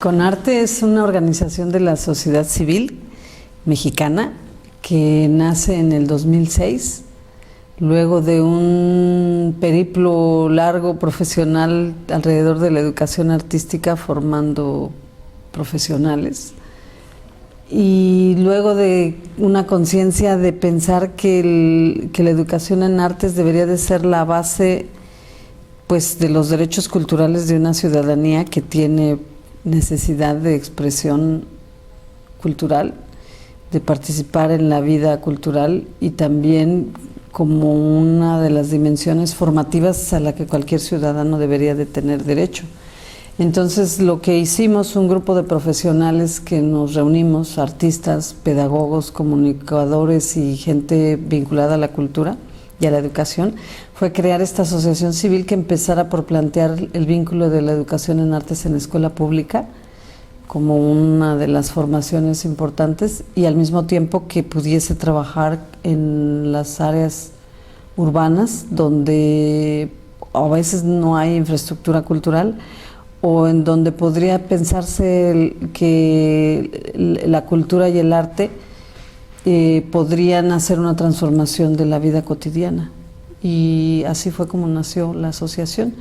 Conarte es una organización de la sociedad civil mexicana que nace en el 2006, luego de un periplo largo profesional alrededor de la educación artística, formando profesionales, y luego de una conciencia de pensar que la educación en artes debería de ser la base, pues, de los derechos culturales de una ciudadanía que tiene necesidad de expresión cultural, de participar en la vida cultural y también como una de las dimensiones formativas a la que cualquier ciudadano debería de tener derecho. Entonces, lo que hicimos, un grupo de profesionales que nos reunimos, artistas, pedagogos, comunicadores y gente vinculada a la cultura y a la educación, fue crear esta asociación civil que empezara por plantear el vínculo de la educación en artes en la escuela pública como una de las formaciones importantes, y al mismo tiempo que pudiese trabajar en las áreas urbanas donde a veces no hay infraestructura cultural, o en donde podría pensarse que la cultura y el arte podrían hacer una transformación de la vida cotidiana. Y así fue como nació la asociación,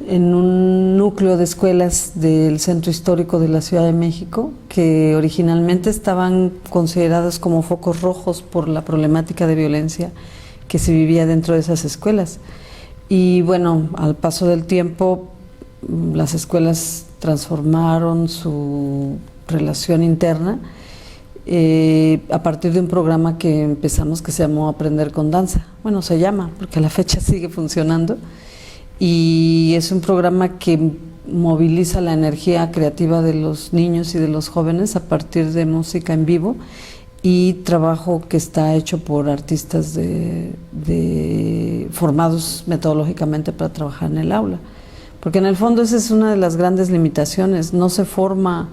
en un núcleo de escuelas del centro histórico de la Ciudad de México, que originalmente estaban consideradas como focos rojos por la problemática de violencia que se vivía dentro de esas escuelas. Y bueno, al paso del tiempo, las escuelas transformaron su relación interna a partir de un programa que empezamos que se llamó Aprender con Danza. Bueno, se llama, porque a la fecha sigue funcionando, y es un programa que moviliza la energía creativa de los niños y de los jóvenes a partir de música en vivo y trabajo que está hecho por artistas formados metodológicamente para trabajar en el aula. Porque en el fondo esa es una de las grandes limitaciones, no se forma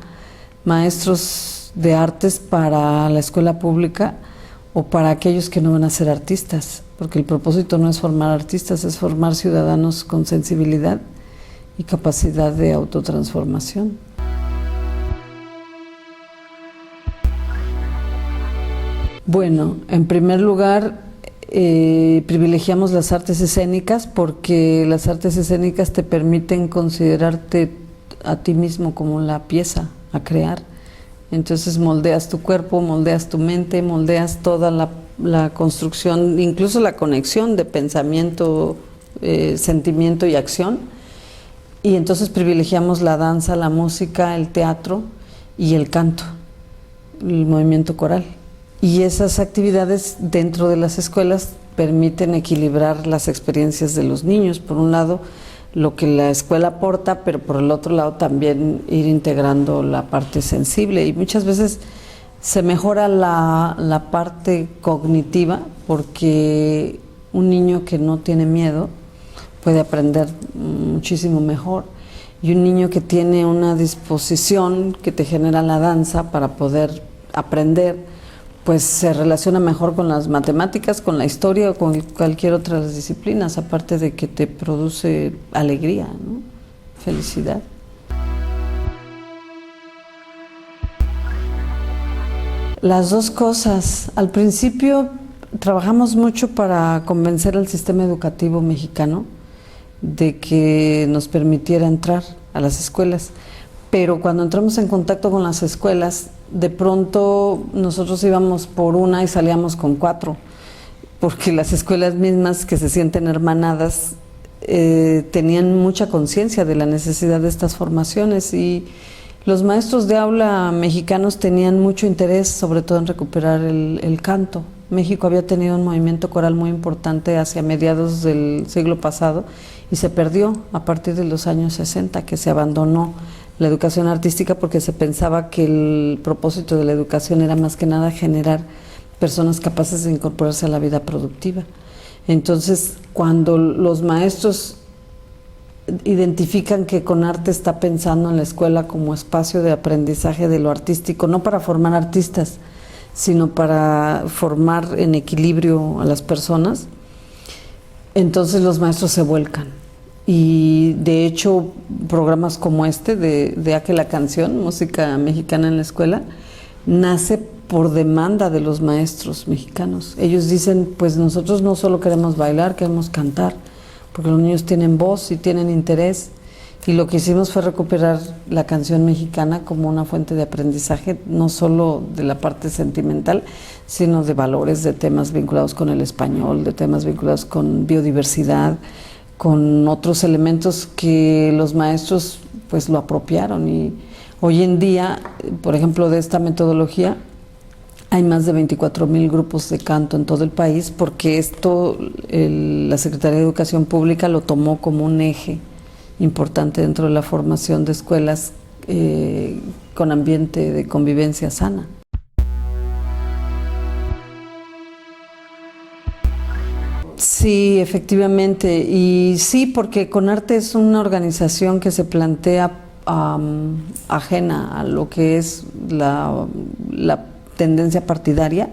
maestros de artes para la escuela pública o para aquellos que no van a ser artistas, porque el propósito no es formar artistas, es formar ciudadanos con sensibilidad y capacidad de autotransformación. Bueno, en primer lugar, privilegiamos las artes escénicas porque las artes escénicas te permiten considerarte a ti mismo como la pieza a crear. Entonces moldeas tu cuerpo, moldeas tu mente, moldeas toda la construcción, incluso la conexión de pensamiento, sentimiento y acción. Y entonces privilegiamos la danza, la música, el teatro y el canto, el movimiento coral. Y esas actividades dentro de las escuelas permiten equilibrar las experiencias de los niños. Por un lado, lo que la escuela aporta, pero por el otro lado también ir integrando la parte sensible. Y muchas veces se mejora la parte cognitiva, porque un niño que no tiene miedo puede aprender muchísimo mejor. Y un niño que tiene una disposición que te genera la danza para poder aprender, pues se relaciona mejor con las matemáticas, con la historia o con cualquier otra de las disciplinas, aparte de que te produce alegría, ¿no? Felicidad. Las dos cosas. Al principio trabajamos mucho para convencer al sistema educativo mexicano de que nos permitiera entrar a las escuelas, pero cuando entramos en contacto con las escuelas, de pronto nosotros íbamos por una y salíamos con 4, porque las escuelas mismas que se sienten hermanadas tenían mucha conciencia de la necesidad de estas formaciones, y los maestros de aula mexicanos tenían mucho interés, sobre todo en recuperar el canto. México había tenido un movimiento coral muy importante hacia mediados del siglo pasado y se perdió a partir de los años 60, que se abandonó la educación artística porque se pensaba que el propósito de la educación era más que nada generar personas capaces de incorporarse a la vida productiva. Entonces, cuando los maestros identifican que Conarte está pensando en la escuela como espacio de aprendizaje de lo artístico, no para formar artistas, sino para formar en equilibrio a las personas, entonces los maestros se vuelcan y de hecho programas como este de A que la canción, música mexicana en la escuela, nace por demanda de los maestros mexicanos. Ellos dicen, pues nosotros no solo queremos bailar, queremos cantar, porque los niños tienen voz y tienen interés. Y lo que hicimos fue recuperar la canción mexicana como una fuente de aprendizaje, no solo de la parte sentimental, sino de valores, de temas vinculados con el español, de temas vinculados con biodiversidad, con otros elementos que los maestros pues lo apropiaron. Y hoy en día, por ejemplo, de esta metodología, hay más de 24,000 grupos de canto en todo el país, porque esto la Secretaría de Educación Pública lo tomó como un eje importante dentro de la formación de escuelas con ambiente de convivencia sana. Sí, efectivamente, y sí, porque Conarte es una organización que se plantea ajena a lo que es la tendencia partidaria,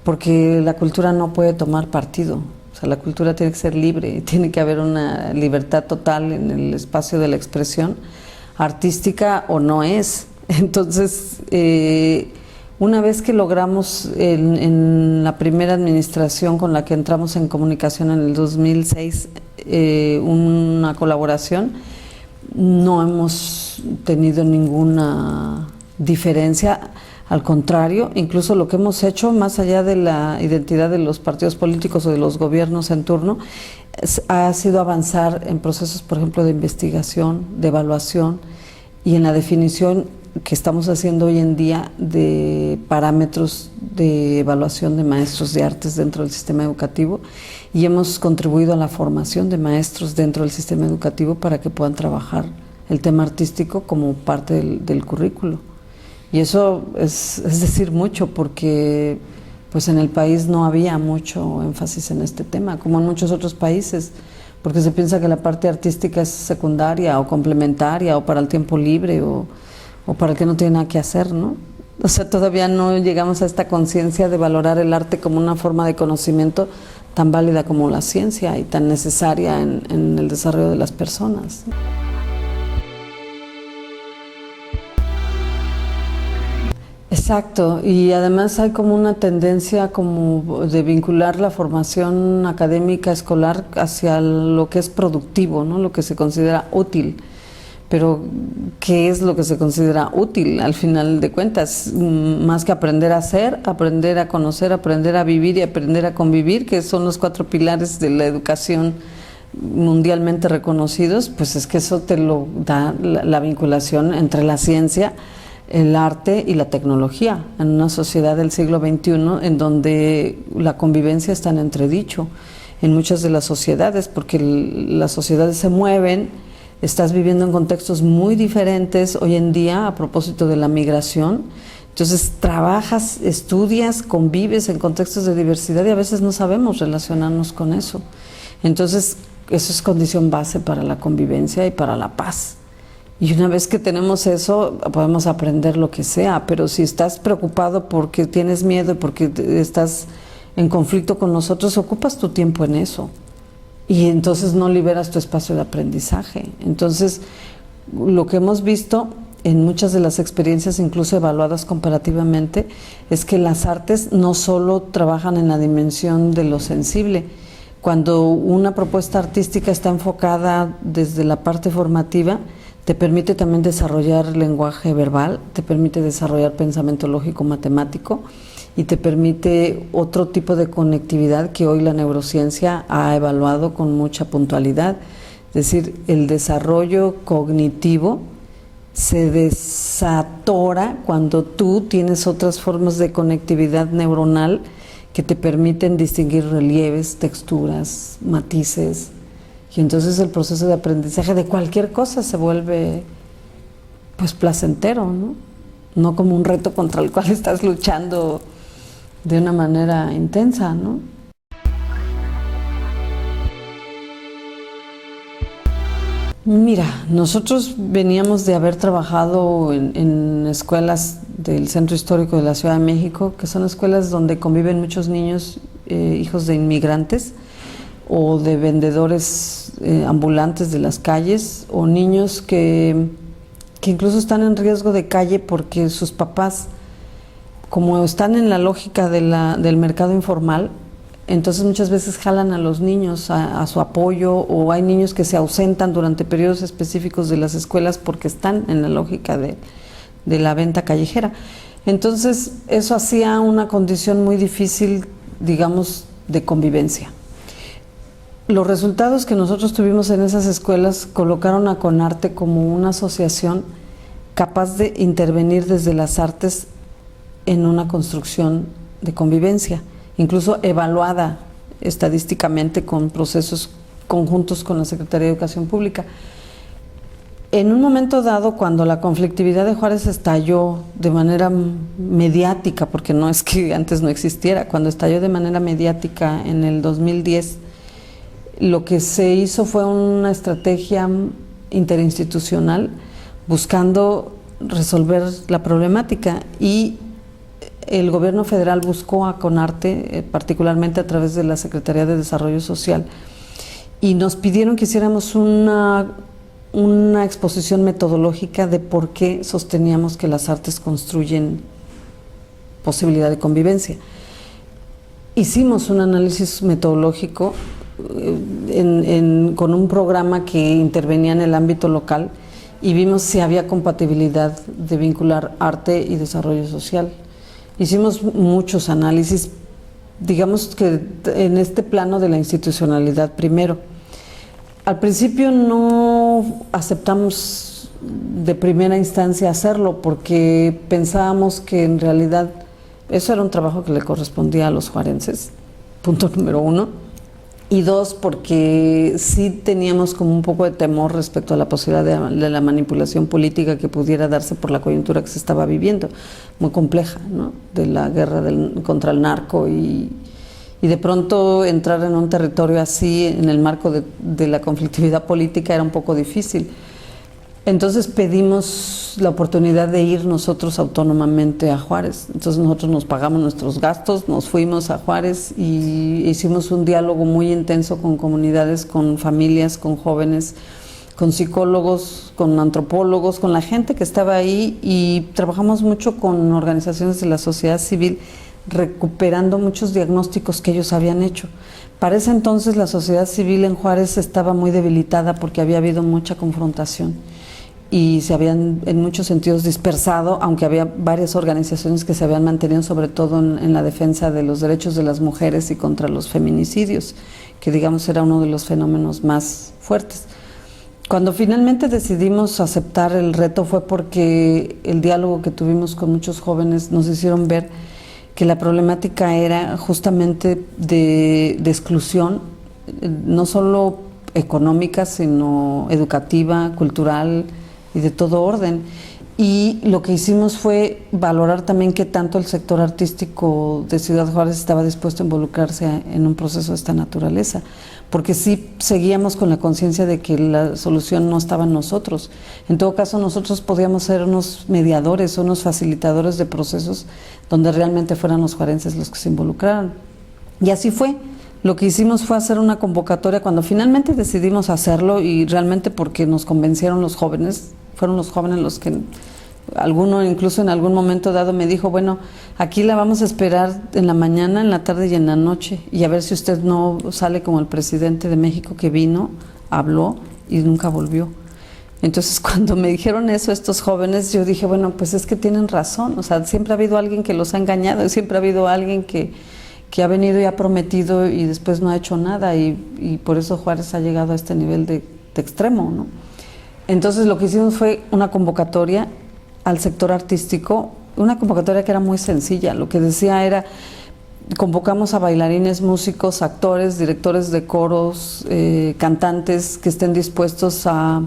porque la cultura no puede tomar partido. O sea, la cultura tiene que ser libre, tiene que haber una libertad total en el espacio de la expresión artística, o no es. Entonces, una vez que logramos en la primera administración con la que entramos en comunicación en el 2006 una colaboración, no hemos tenido ninguna diferencia. Al contrario, incluso lo que hemos hecho, más allá de la identidad de los partidos políticos o de los gobiernos en turno, ha sido avanzar en procesos, por ejemplo, de investigación, de evaluación y en la definición que estamos haciendo hoy en día de parámetros de evaluación de maestros de artes dentro del sistema educativo, y hemos contribuido a la formación de maestros dentro del sistema educativo para que puedan trabajar el tema artístico como parte del currículo. Y eso es decir mucho, porque pues en el país no había mucho énfasis en este tema, como en muchos otros países, porque se piensa que la parte artística es secundaria o complementaria o para el tiempo libre o para el que no tiene nada que hacer, ¿no? O sea, todavía no llegamos a esta conciencia de valorar el arte como una forma de conocimiento tan válida como la ciencia y tan necesaria en el desarrollo de las personas. Exacto, y además hay como una tendencia como de vincular la formación académica escolar hacia lo que es productivo, ¿no? Lo que se considera útil. Pero, ¿qué es lo que se considera útil al final de cuentas? Más que aprender a hacer, aprender a conocer, aprender a vivir y aprender a convivir, que son los 4 pilares de la educación mundialmente reconocidos, pues es que eso te lo da la vinculación entre la ciencia, el arte y la tecnología, en una sociedad del siglo XXI en donde la convivencia está en entredicho en muchas de las sociedades, porque las sociedades se mueven, estás viviendo en contextos muy diferentes hoy en día a propósito de la migración. Entonces trabajas, estudias, convives en contextos de diversidad y a veces no sabemos relacionarnos con eso. Entonces eso es condición base para la convivencia y para la paz. Y una vez que tenemos eso, podemos aprender lo que sea, pero si estás preocupado porque tienes miedo y porque estás en conflicto con nosotros, ocupas tu tiempo en eso. Y entonces no liberas tu espacio de aprendizaje. Entonces, lo que hemos visto en muchas de las experiencias, incluso evaluadas comparativamente, es que las artes no solo trabajan en la dimensión de lo sensible. Cuando una propuesta artística está enfocada desde la parte formativa, te permite también desarrollar lenguaje verbal, te permite desarrollar pensamiento lógico matemático y te permite otro tipo de conectividad que hoy la neurociencia ha evaluado con mucha puntualidad. Es decir, el desarrollo cognitivo se desatora cuando tú tienes otras formas de conectividad neuronal que te permiten distinguir relieves, texturas, matices. Y entonces el proceso de aprendizaje de cualquier cosa se vuelve pues placentero, ¿no? No como un reto contra el cual estás luchando de una manera intensa, ¿no? Mira, nosotros veníamos de haber trabajado en escuelas del Centro Histórico de la Ciudad de México, que son escuelas donde conviven muchos niños hijos de inmigrantes o de vendedores ambulantes de las calles o niños que incluso están en riesgo de calle porque sus papás, como están en la lógica del mercado informal, entonces muchas veces jalan a los niños a su apoyo, o hay niños que se ausentan durante periodos específicos de las escuelas porque están en la lógica de la venta callejera. Entonces eso hacía una condición muy difícil, digamos, de convivencia. Los resultados que nosotros tuvimos en esas escuelas colocaron a Conarte como una asociación capaz de intervenir desde las artes en una construcción de convivencia, incluso evaluada estadísticamente con procesos conjuntos con la Secretaría de Educación Pública. En un momento dado, cuando la conflictividad de Juárez estalló de manera mediática, porque no es que antes no existiera, cuando estalló de manera mediática en el 2010, lo que se hizo fue una estrategia interinstitucional buscando resolver la problemática, y el gobierno federal buscó a Conarte, particularmente a través de la Secretaría de Desarrollo Social, y nos pidieron que hiciéramos una exposición metodológica de por qué sosteníamos que las artes construyen posibilidad de convivencia. Hicimos un análisis metodológico con un programa que intervenía en el ámbito local, y vimos si había compatibilidad de vincular arte y desarrollo social. Hicimos muchos análisis, digamos que en este plano de la institucionalidad primero. Al principio no aceptamos de primera instancia hacerlo porque pensábamos que en realidad eso era un trabajo que le correspondía a los juarenses, punto número 1. Y 2, porque sí teníamos como un poco de temor respecto a la posibilidad de la manipulación política que pudiera darse por la coyuntura que se estaba viviendo, muy compleja, ¿no? De la guerra contra el narco, y de pronto entrar en un territorio así en el marco de la conflictividad política era un poco difícil. Entonces pedimos la oportunidad de ir nosotros autónomamente a Juárez. Entonces nosotros nos pagamos nuestros gastos, nos fuimos a Juárez y hicimos un diálogo muy intenso con comunidades, con familias, con jóvenes, con psicólogos, con antropólogos, con la gente que estaba ahí, y trabajamos mucho con organizaciones de la sociedad civil, recuperando muchos diagnósticos que ellos habían hecho. Para ese entonces la sociedad civil en Juárez estaba muy debilitada porque había habido mucha confrontación y se habían en muchos sentidos dispersado, aunque había varias organizaciones que se habían mantenido sobre todo en la defensa de los derechos de las mujeres y contra los feminicidios, que digamos era uno de los fenómenos más fuertes. Cuando finalmente decidimos aceptar el reto fue porque el diálogo que tuvimos con muchos jóvenes nos hicieron ver que la problemática era justamente de exclusión, no solo económica, sino educativa, cultural y de todo orden. Y lo que hicimos fue valorar también qué tanto el sector artístico de Ciudad Juárez estaba dispuesto a involucrarse en un proceso de esta naturaleza, porque sí seguíamos con la conciencia de que la solución no estaba en nosotros. En todo caso, nosotros podíamos ser unos mediadores, unos facilitadores de procesos donde realmente fueran los juarenses los que se involucraran. Y así fue. Lo que hicimos fue hacer una convocatoria cuando finalmente decidimos hacerlo, y realmente porque nos convencieron los jóvenes, fueron los jóvenes los que, alguno incluso en algún momento dado me dijo, bueno, aquí la vamos a esperar en la mañana, en la tarde y en la noche, y a ver si usted no sale como el presidente de México que vino, habló y nunca volvió. Entonces cuando me dijeron eso estos jóvenes, yo dije, bueno, pues es que tienen razón, o sea, siempre ha habido alguien que los ha engañado, siempre ha habido alguien que ha venido y ha prometido y después no ha hecho nada, y por eso Juárez ha llegado a este nivel de extremo, ¿no? Entonces lo que hicimos fue una convocatoria al sector artístico, una convocatoria que era muy sencilla. Lo que decía era, convocamos a bailarines, músicos, actores, directores de coros, cantantes que estén dispuestos a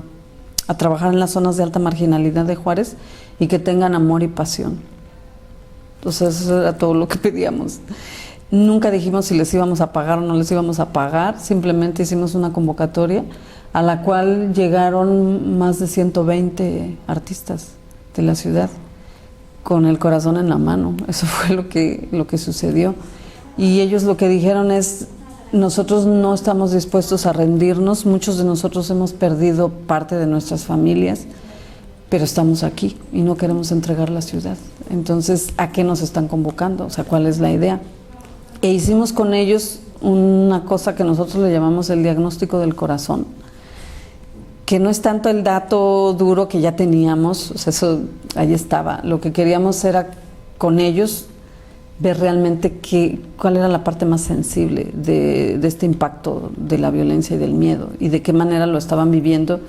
trabajar en las zonas de alta marginalidad de Juárez y que tengan amor y pasión. Entonces eso era todo lo que pedíamos. Nunca dijimos si les íbamos a pagar o no les íbamos a pagar, simplemente hicimos una convocatoria a la cual llegaron más de 120 artistas de la ciudad con el corazón en la mano. Eso fue lo que sucedió. Y ellos lo que dijeron es, nosotros no estamos dispuestos a rendirnos, muchos de nosotros hemos perdido parte de nuestras familias, pero estamos aquí y no queremos entregar la ciudad. Entonces, ¿a qué nos están convocando? O sea, ¿cuál es la idea? E hicimos con ellos una cosa que nosotros le llamamos el diagnóstico del corazón, que no es tanto el dato duro que ya teníamos, o sea, eso ahí estaba. Lo que queríamos era con ellos ver realmente cuál era la parte más sensible de este impacto de la violencia y del miedo, y de qué manera lo estaban viviendo,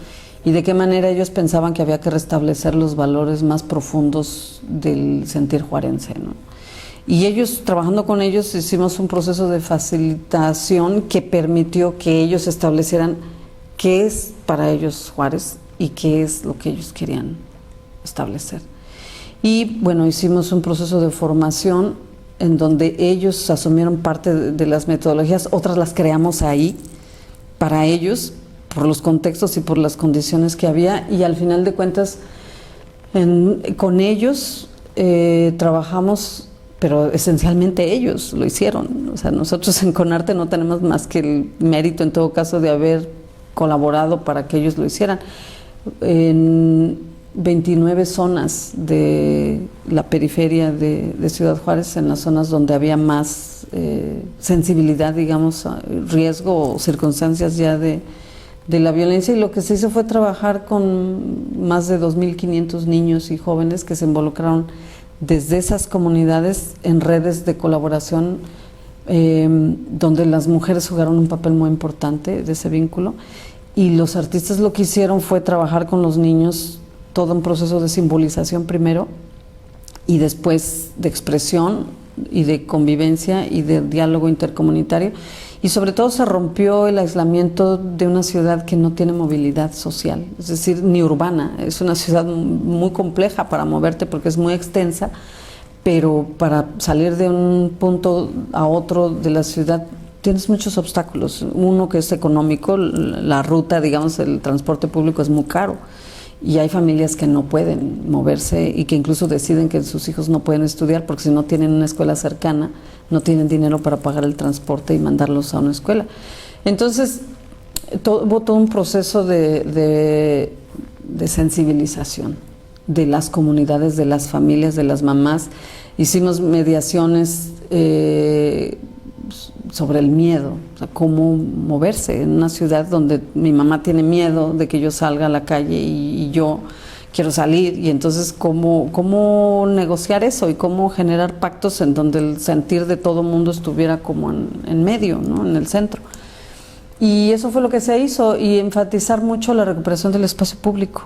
y de qué manera ellos pensaban que había que restablecer los valores más profundos del sentir juarense, ¿no? Y ellos, trabajando con ellos, hicimos un proceso de facilitación que permitió que ellos establecieran qué es para ellos Juárez y qué es lo que ellos querían establecer. Y bueno, hicimos un proceso de formación en donde ellos asumieron parte de las metodologías, otras las creamos ahí para ellos, por los contextos y por las condiciones que había, y al final de cuentas con ellos trabajamos, pero esencialmente ellos lo hicieron. O sea, nosotros en Conarte no tenemos más que el mérito en todo caso de haber colaborado para que ellos lo hicieran. En 29 zonas de la periferia de Ciudad Juárez, en las zonas donde había más sensibilidad, digamos, riesgo o circunstancias ya de la violencia, y lo que se hizo fue trabajar con más de 2.500 niños y jóvenes que se involucraron desde esas comunidades en redes de colaboración, donde las mujeres jugaron un papel muy importante de ese vínculo, y los artistas lo que hicieron fue trabajar con los niños todo un proceso de simbolización primero, y después de expresión y de convivencia y de diálogo intercomunitario, y sobre todo se rompió el aislamiento de una ciudad que no tiene movilidad social, es decir, ni urbana. Es una ciudad muy compleja para moverte porque es muy extensa, pero para salir de un punto a otro de la ciudad tienes muchos obstáculos. Uno, que es económico, la ruta, digamos, el transporte público es muy caro, y hay familias que no pueden moverse y que incluso deciden que sus hijos no pueden estudiar porque si no tienen una escuela cercana, no tienen dinero para pagar el transporte y mandarlos a una escuela. Entonces, hubo todo un proceso de sensibilización de las comunidades, de las familias, de las mamás. Hicimos mediaciones sobre el miedo, o sea, cómo moverse en una ciudad donde mi mamá tiene miedo de que yo salga a la calle y yo quiero salir, y entonces cómo negociar eso y cómo generar pactos en donde el sentir de todo mundo estuviera como en medio, ¿no? En el centro. Y eso fue lo que se hizo, y enfatizar mucho la recuperación del espacio público,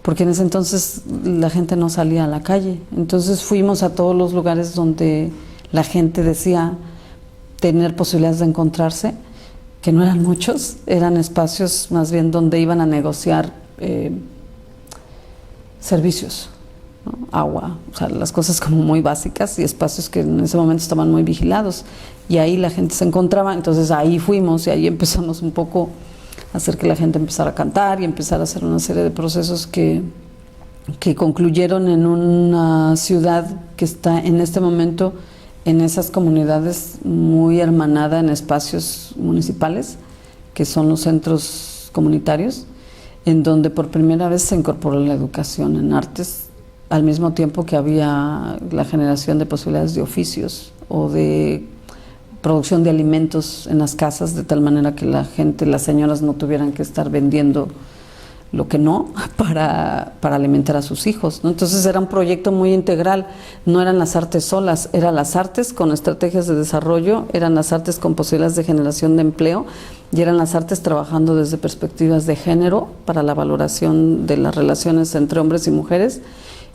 porque en ese entonces la gente no salía a la calle. Entonces fuimos a todos los lugares donde la gente decía tener posibilidades de encontrarse, que no eran muchos, eran espacios más bien donde iban a negociar servicios, ¿no? Agua, o sea, las cosas como muy básicas, y espacios que en ese momento estaban muy vigilados, y ahí la gente se encontraba. Entonces ahí fuimos y ahí empezamos un poco a hacer que la gente empezara a cantar y empezar a hacer una serie de procesos que concluyeron en una ciudad que está en este momento en esas comunidades muy hermanada en espacios municipales, que son los centros comunitarios, en donde por primera vez se incorporó la educación en artes, al mismo tiempo que había la generación de posibilidades de oficios o de producción de alimentos en las casas, de tal manera que la gente, las señoras, no tuvieran que estar vendiendo lo que no para alimentar a sus hijos, ¿no? Entonces era un proyecto muy integral, no eran las artes solas, eran las artes con estrategias de desarrollo, eran las artes con posibilidades de generación de empleo, y eran las artes trabajando desde perspectivas de género para la valoración de las relaciones entre hombres y mujeres,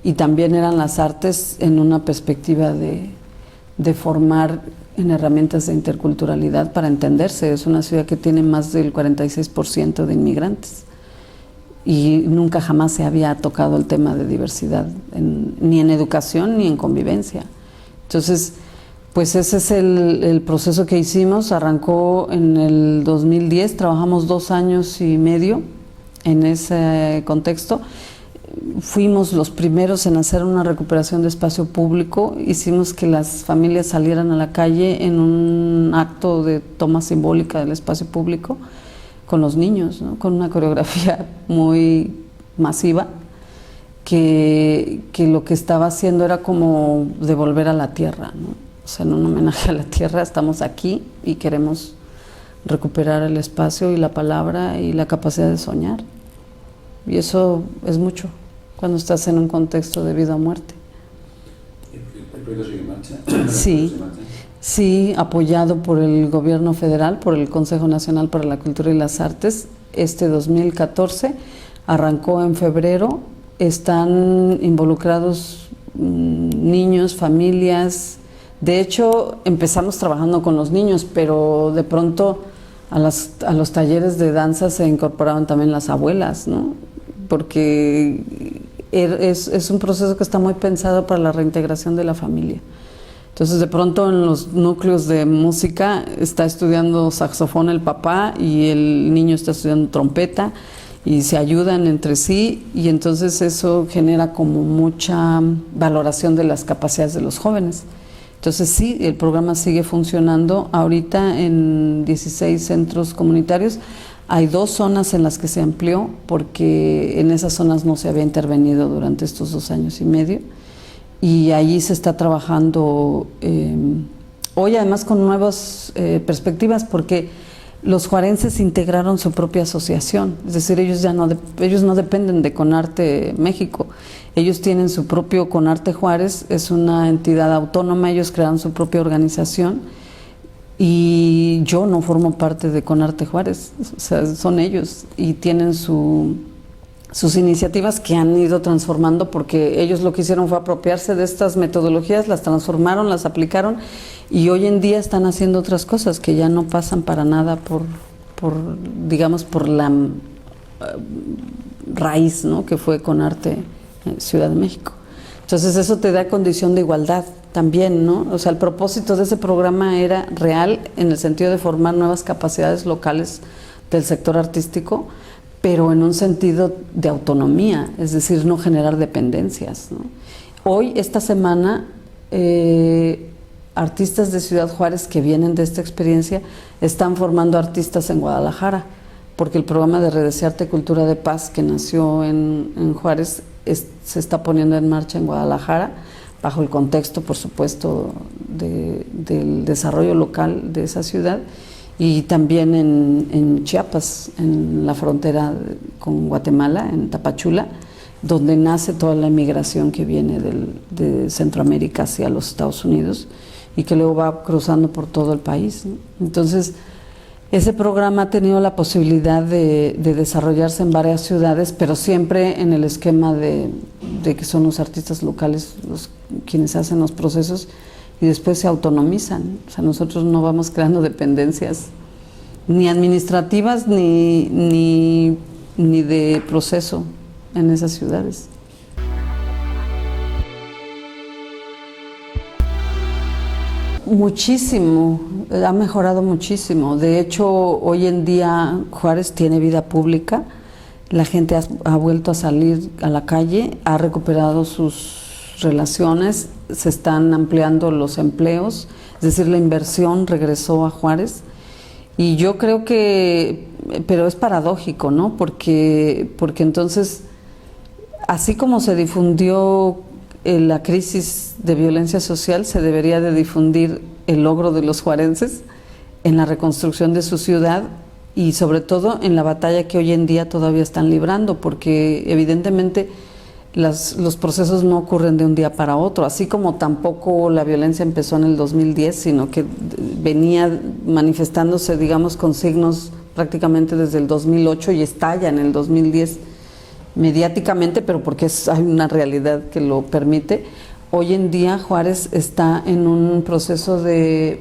y también eran las artes en una perspectiva de formar en herramientas de interculturalidad para entenderse. Es una ciudad que tiene más del 46% de inmigrantes, y nunca jamás se había tocado el tema de diversidad, ni en educación ni en convivencia. Entonces, pues ese es el proceso que hicimos. Arrancó en el 2010, trabajamos 2 años y medio en ese contexto. fuimos los primeros en hacer una recuperación de espacio público. Hicimos que las familias salieran a la calle en un acto de toma simbólica del espacio público con los niños, ¿no? Con una coreografía muy masiva que lo que estaba haciendo era como devolver a la tierra, ¿no? O sea, en un homenaje a la tierra, estamos aquí y queremos recuperar el espacio y la palabra y la capacidad de soñar. Y eso es mucho cuando estás en un contexto de vida o muerte. ¿El proyecto sigue en marcha? Sí, sí, apoyado por el gobierno federal, por el Consejo Nacional para la Cultura y las Artes. Este 2014 arrancó en febrero. Están involucrados niños, familias. De hecho, empezamos trabajando con los niños, pero de pronto a los talleres de danza se incorporaban también las abuelas, ¿no? Porque es un proceso que está muy pensado para la reintegración de la familia. Entonces, de pronto en los núcleos de música está estudiando saxofón el papá y el niño está estudiando trompeta y se ayudan entre sí, y entonces eso genera como mucha valoración de las capacidades de los jóvenes. Entonces sí, el programa sigue funcionando. Ahorita en 16 centros comunitarios hay 2 zonas en las que se amplió, porque en esas zonas no se había intervenido durante estos 2 años y medio, y allí se está trabajando hoy además con nuevas perspectivas, porque los juarenses integraron su propia asociación, es decir, ellos no dependen de Conarte México, ellos tienen su propio Conarte Juárez, es una entidad autónoma, ellos crearon su propia organización, y yo no formo parte de Conarte Juárez, o sea, son ellos, y tienen sus iniciativas que han ido transformando, porque ellos lo que hicieron fue apropiarse de estas metodologías, las transformaron, las aplicaron, y hoy en día están haciendo otras cosas que ya no pasan para nada por la raíz, ¿no?, que fue Conarte Ciudad de México. Entonces eso te da condición de igualdad también, ¿no? O sea, el propósito de ese programa era real en el sentido de formar nuevas capacidades locales del sector artístico, pero en un sentido de autonomía, es decir, no generar dependencias, ¿no? Hoy, esta semana, artistas de Ciudad Juárez que vienen de esta experiencia están formando artistas en Guadalajara, porque el programa de Redes de Arte y Cultura de Paz, que nació en Juárez, se está poniendo en marcha en Guadalajara, bajo el contexto, por supuesto, del desarrollo local de esa ciudad, y también en Chiapas, en la frontera con Guatemala, en Tapachula, donde nace toda la inmigración que viene de Centroamérica hacia los Estados Unidos y que luego va cruzando por todo el país, ¿no? Entonces, ese programa ha tenido la posibilidad de desarrollarse en varias ciudades, pero siempre en el esquema de que son los artistas locales quienes hacen los procesos y después se autonomizan. O sea, nosotros no vamos creando dependencias ni administrativas ni de proceso en esas ciudades. Muchísimo, ha mejorado muchísimo. De hecho, hoy en día Juárez tiene vida pública, la gente ha vuelto a salir a la calle, ha recuperado sus relaciones, se están ampliando los empleos, es decir, la inversión regresó a Juárez. Y yo creo que, pero es paradójico, ¿no? Porque entonces, así como se difundió la crisis de violencia social, se debería de difundir el logro de los juarenses en la reconstrucción de su ciudad y sobre todo en la batalla que hoy en día todavía están librando, porque evidentemente los procesos no ocurren de un día para otro, así como tampoco la violencia empezó en el 2010, sino que venía manifestándose, digamos, con signos prácticamente desde el 2008 y estalla en el 2010 mediáticamente, pero porque hay una realidad que lo permite. Hoy en día Juárez está en un proceso de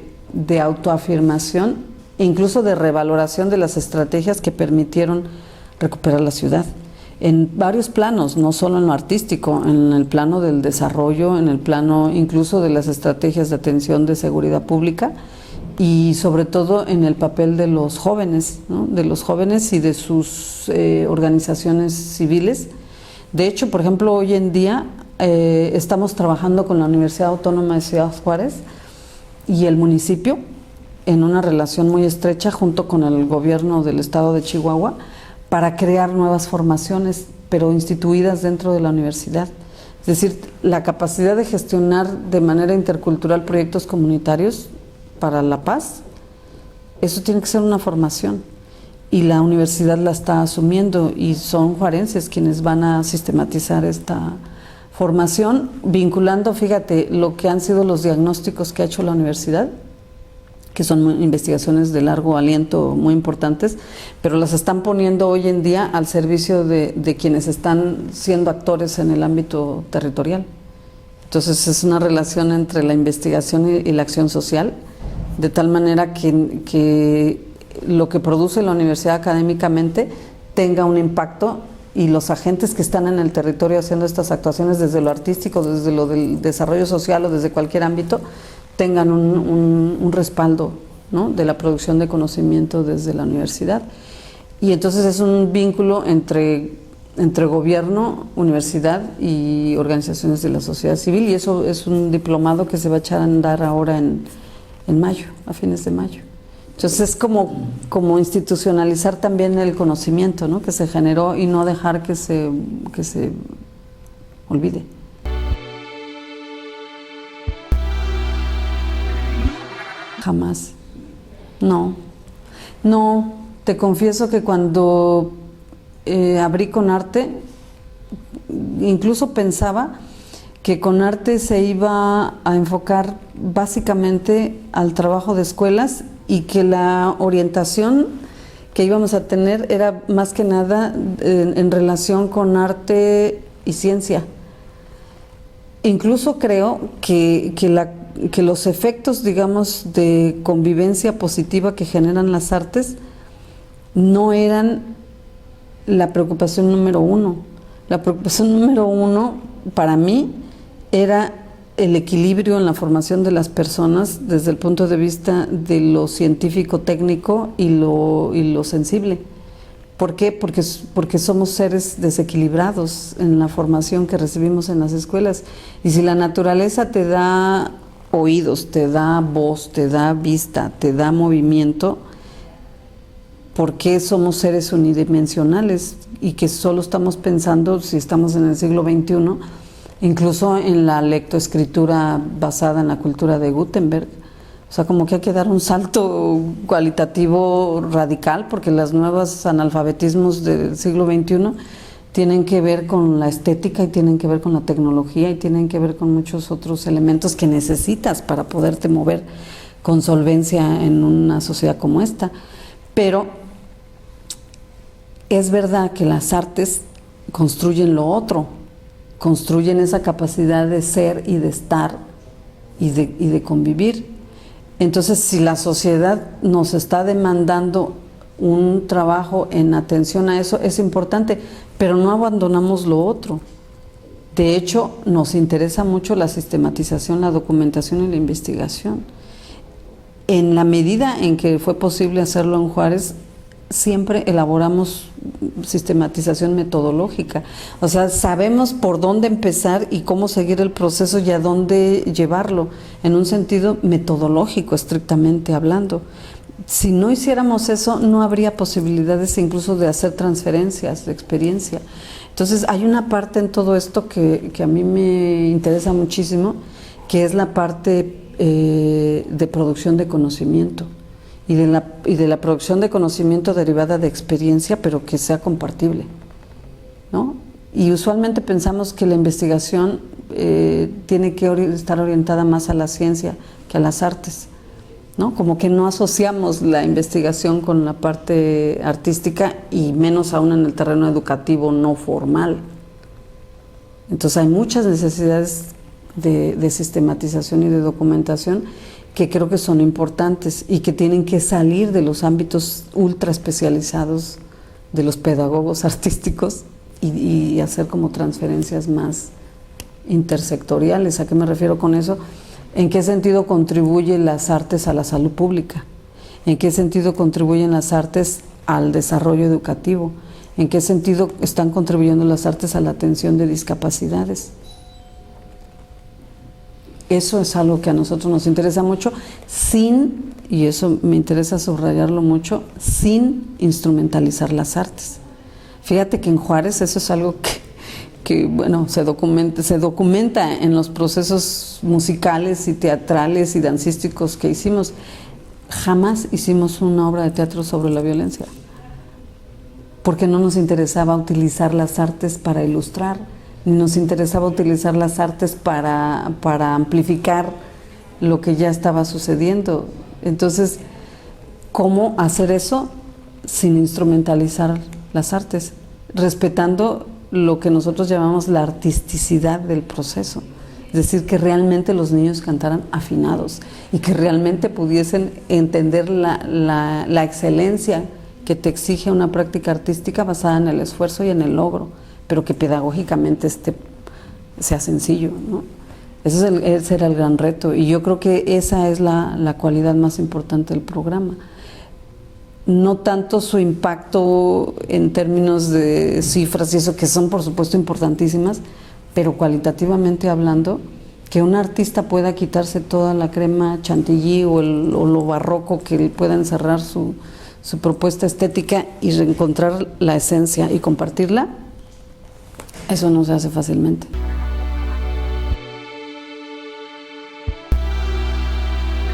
autoafirmación e incluso de revaloración de las estrategias que permitieron recuperar la ciudad en varios planos, no solo en lo artístico, en el plano del desarrollo, en el plano incluso de las estrategias de atención de seguridad pública y sobre todo en el papel de los jóvenes, ¿no? De los jóvenes y de sus organizaciones civiles, De hecho, por ejemplo, hoy en día estamos trabajando con la Universidad Autónoma de Ciudad Juárez y el municipio en una relación muy estrecha junto con el gobierno del estado de Chihuahua para crear nuevas formaciones, pero instituidas dentro de la universidad. Es decir, la capacidad de gestionar de manera intercultural proyectos comunitarios para la paz, eso tiene que ser una formación. Y la universidad la está asumiendo y son juarenses quienes van a sistematizar esta formación, vinculando, fíjate, lo que han sido los diagnósticos que ha hecho la universidad, que son investigaciones de largo aliento muy importantes, pero las están poniendo hoy en día al servicio de quienes están siendo actores en el ámbito territorial. Entonces es una relación entre la investigación y la acción social, de tal manera que lo que produce la universidad académicamente tenga un impacto y los agentes que están en el territorio haciendo estas actuaciones desde lo artístico, desde lo del desarrollo social o desde cualquier ámbito, tengan un respaldo, ¿no?, de la producción de conocimiento desde la universidad. Y entonces es un vínculo entre gobierno, universidad y organizaciones de la sociedad civil, y eso es un diplomado que se va a echar a andar ahora en mayo, a fines de mayo. Entonces es como institucionalizar también el conocimiento, ¿no?, que se generó y no dejar que se olvide. Jamás. No, te confieso que cuando abrí Conarte, incluso pensaba que Conarte se iba a enfocar básicamente al trabajo de escuelas y que la orientación que íbamos a tener era más que nada en relación con arte y ciencia. Incluso creo que los efectos, digamos, de convivencia positiva que generan las artes no eran la preocupación número uno. La preocupación número uno para mí era el equilibrio en la formación de las personas desde el punto de vista de lo científico, técnico y lo sensible. ¿Por qué? Porque somos seres desequilibrados en la formación que recibimos en las escuelas. Y si la naturaleza te da oídos, te da voz, te da vista, te da movimiento, ¿por qué somos seres unidimensionales y que solo estamos pensando, si estamos en el siglo XXI, incluso en la lectoescritura basada en la cultura de Gutenberg? O sea, como que hay que dar un salto cualitativo radical, porque los nuevos analfabetismos del siglo XXI tienen que ver con la estética y tienen que ver con la tecnología y tienen que ver con muchos otros elementos que necesitas para poderte mover con solvencia en una sociedad como esta. Pero es verdad que las artes construyen lo otro, construyen esa capacidad de ser y de estar y de convivir. Entonces, si la sociedad nos está demandando un trabajo en atención a eso, es importante, pero no abandonamos lo otro. De hecho, nos interesa mucho la sistematización, la documentación y la investigación. En la medida en que fue posible hacerlo en Juárez, siempre elaboramos sistematización metodológica. O sea, sabemos por dónde empezar y cómo seguir el proceso y a dónde llevarlo, en un sentido metodológico, estrictamente hablando. Si no hiciéramos eso, no habría posibilidades incluso de hacer transferencias de experiencia. Entonces, hay una parte en todo esto que a mí me interesa muchísimo, que es la parte de producción de conocimiento y de la producción de conocimiento derivada de experiencia, pero que sea compartible, ¿no? Y usualmente pensamos que la investigación tiene que estar orientada más a la ciencia que a las artes, ¿no? Como que no asociamos la investigación con la parte artística y menos aún en el terreno educativo no formal. Entonces hay muchas necesidades de sistematización y de documentación que creo que son importantes y que tienen que salir de los ámbitos ultra especializados de los pedagogos artísticos y hacer como transferencias más intersectoriales. ¿A qué me refiero con eso? ¿En qué sentido contribuyen las artes a la salud pública? ¿En qué sentido contribuyen las artes al desarrollo educativo? ¿En qué sentido están contribuyendo las artes a la atención de discapacidades? Eso es algo que a nosotros nos interesa mucho, y eso me interesa subrayarlo mucho, sin instrumentalizar las artes. Fíjate que en Juárez eso es algo que bueno, se documenta en los procesos musicales y teatrales y dancísticos que hicimos. Jamás hicimos una obra de teatro sobre la violencia, porque no nos interesaba utilizar las artes para ilustrar, ni nos interesaba utilizar las artes para amplificar lo que ya estaba sucediendo. Entonces, ¿cómo hacer eso sin instrumentalizar las artes? Respetando lo que nosotros llamamos la artisticidad del proceso. Es decir, que realmente los niños cantaran afinados y que realmente pudiesen entender la excelencia que te exige una práctica artística basada en el esfuerzo y en el logro, pero que pedagógicamente sea sencillo, ¿no? Ese era el gran reto, y yo creo que esa es la cualidad más importante del programa. No tanto su impacto en términos de cifras y eso, que son por supuesto importantísimas, pero cualitativamente hablando, que un artista pueda quitarse toda la crema chantilly o lo barroco que pueda encerrar su propuesta estética y reencontrar la esencia y compartirla, eso no se hace fácilmente.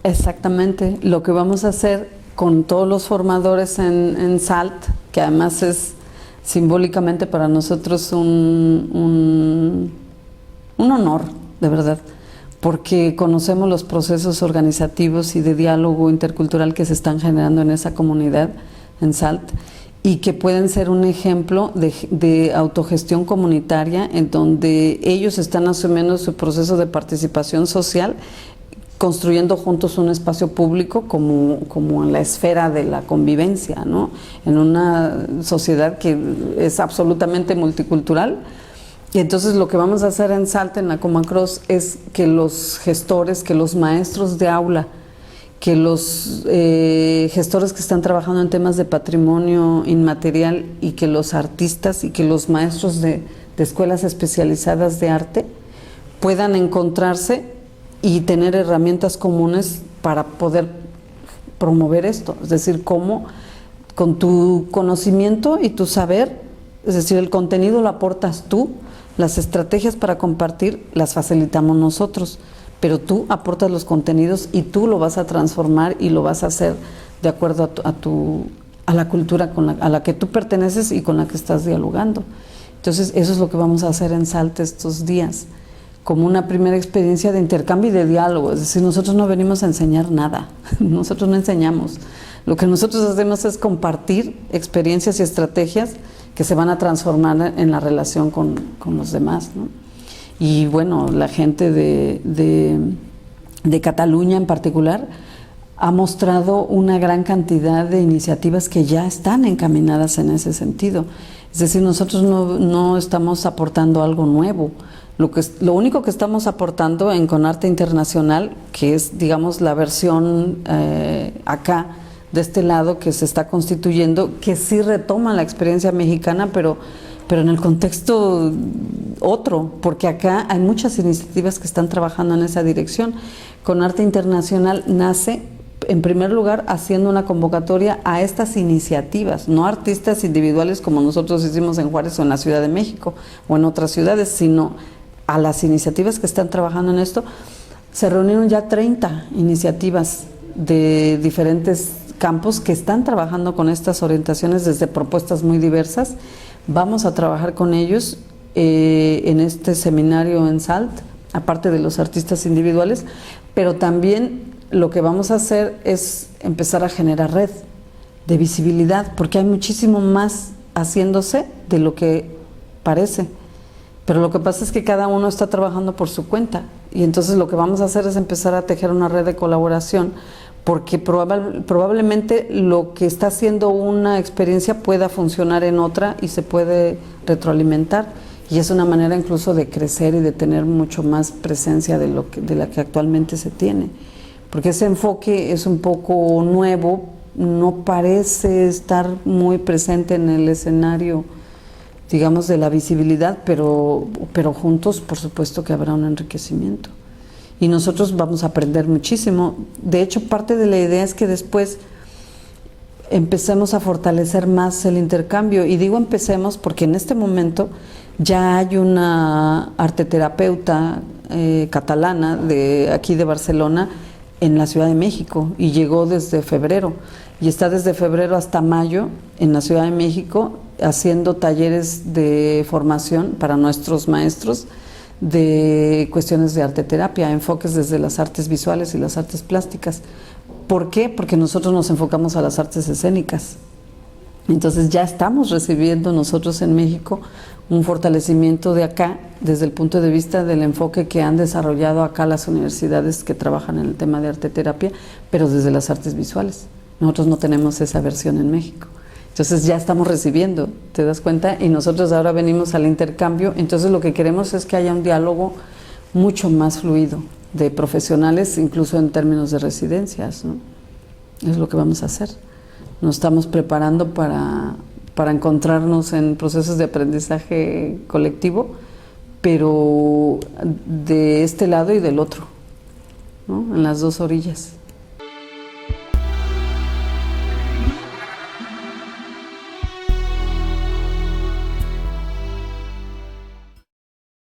Exactamente, lo que vamos a hacer con todos los formadores en SALT, que además es simbólicamente para nosotros un honor, de verdad, porque conocemos los procesos organizativos y de diálogo intercultural que se están generando en esa comunidad, en SALT, y que pueden ser un ejemplo de autogestión comunitaria en donde ellos están asumiendo su proceso de participación social, construyendo juntos un espacio público como en la esfera de la convivencia, ¿no? En una sociedad que es absolutamente multicultural. Y entonces lo que vamos a hacer en SALT, en la Comacros, es que los gestores, que los maestros de aula, que los gestores que están trabajando en temas de patrimonio inmaterial y que los artistas y que los maestros de escuelas especializadas de arte puedan encontrarse y tener herramientas comunes para poder promover esto. Es decir, cómo con tu conocimiento y tu saber, es decir, el contenido lo aportas tú, las estrategias para compartir las facilitamos nosotros, pero tú aportas los contenidos y tú lo vas a transformar y lo vas a hacer de acuerdo a la cultura a la que tú perteneces y con la que estás dialogando. Entonces, eso es lo que vamos a hacer en SALT estos días, como una primera experiencia de intercambio y de diálogo. Es decir, nosotros no venimos a enseñar nada, nosotros no enseñamos. Lo que nosotros hacemos es compartir experiencias y estrategias que se van a transformar en la relación con los demás, ¿no? Y bueno, la gente de Cataluña en particular ha mostrado una gran cantidad de iniciativas que ya están encaminadas en ese sentido. Es decir, nosotros no estamos aportando algo nuevo. Lo único que estamos aportando en Conarte Internacional, que es, digamos, la versión acá, de este lado, que se está constituyendo, que sí retoma la experiencia mexicana, pero en el contexto otro, porque acá hay muchas iniciativas que están trabajando en esa dirección. Conarte Internacional nace, en primer lugar, haciendo una convocatoria a estas iniciativas, no artistas individuales como nosotros hicimos en Juárez o en la Ciudad de México o en otras ciudades, sino a las iniciativas que están trabajando en esto. Se reunieron ya 30 iniciativas de diferentes campos que están trabajando con estas orientaciones desde propuestas muy diversas. Vamos a trabajar con ellos en este seminario en SALT, aparte de los artistas individuales, pero también lo que vamos a hacer es empezar a generar red de visibilidad, porque hay muchísimo más haciéndose de lo que parece. Pero lo que pasa es que cada uno está trabajando por su cuenta, y entonces lo que vamos a hacer es empezar a tejer una red de colaboración, porque probablemente lo que está haciendo una experiencia pueda funcionar en otra y se puede retroalimentar, y es una manera incluso de crecer y de tener mucho más presencia de la que actualmente se tiene, porque ese enfoque es un poco nuevo no parece estar muy presente en el escenario, digamos, de la visibilidad, pero juntos, por supuesto que habrá un enriquecimiento. Y nosotros vamos a aprender muchísimo. De hecho, parte de la idea es que después empecemos a fortalecer más el intercambio. Y digo empecemos porque en este momento ya hay una arteterapeuta catalana de aquí de Barcelona en la Ciudad de México y llegó desde febrero y está desde febrero hasta mayo en la Ciudad de México haciendo talleres de formación para nuestros maestros de cuestiones de arteterapia, enfoques desde las artes visuales y las artes plásticas. ¿Por qué? Porque nosotros nos enfocamos a las artes escénicas. Entonces ya estamos recibiendo nosotros en México un fortalecimiento de acá desde el punto de vista del enfoque que han desarrollado acá las universidades que trabajan en el tema de arteterapia, pero desde las artes visuales. Nosotros no tenemos esa versión en México. Entonces ya estamos recibiendo, ¿te das cuenta? Y nosotros ahora venimos al intercambio, entonces lo que queremos es que haya un diálogo mucho más fluido de profesionales, incluso en términos de residencias, ¿no? Es lo que vamos a hacer. Nos estamos preparando para encontrarnos en procesos de aprendizaje colectivo, pero de este lado y del otro, ¿no? En las dos orillas.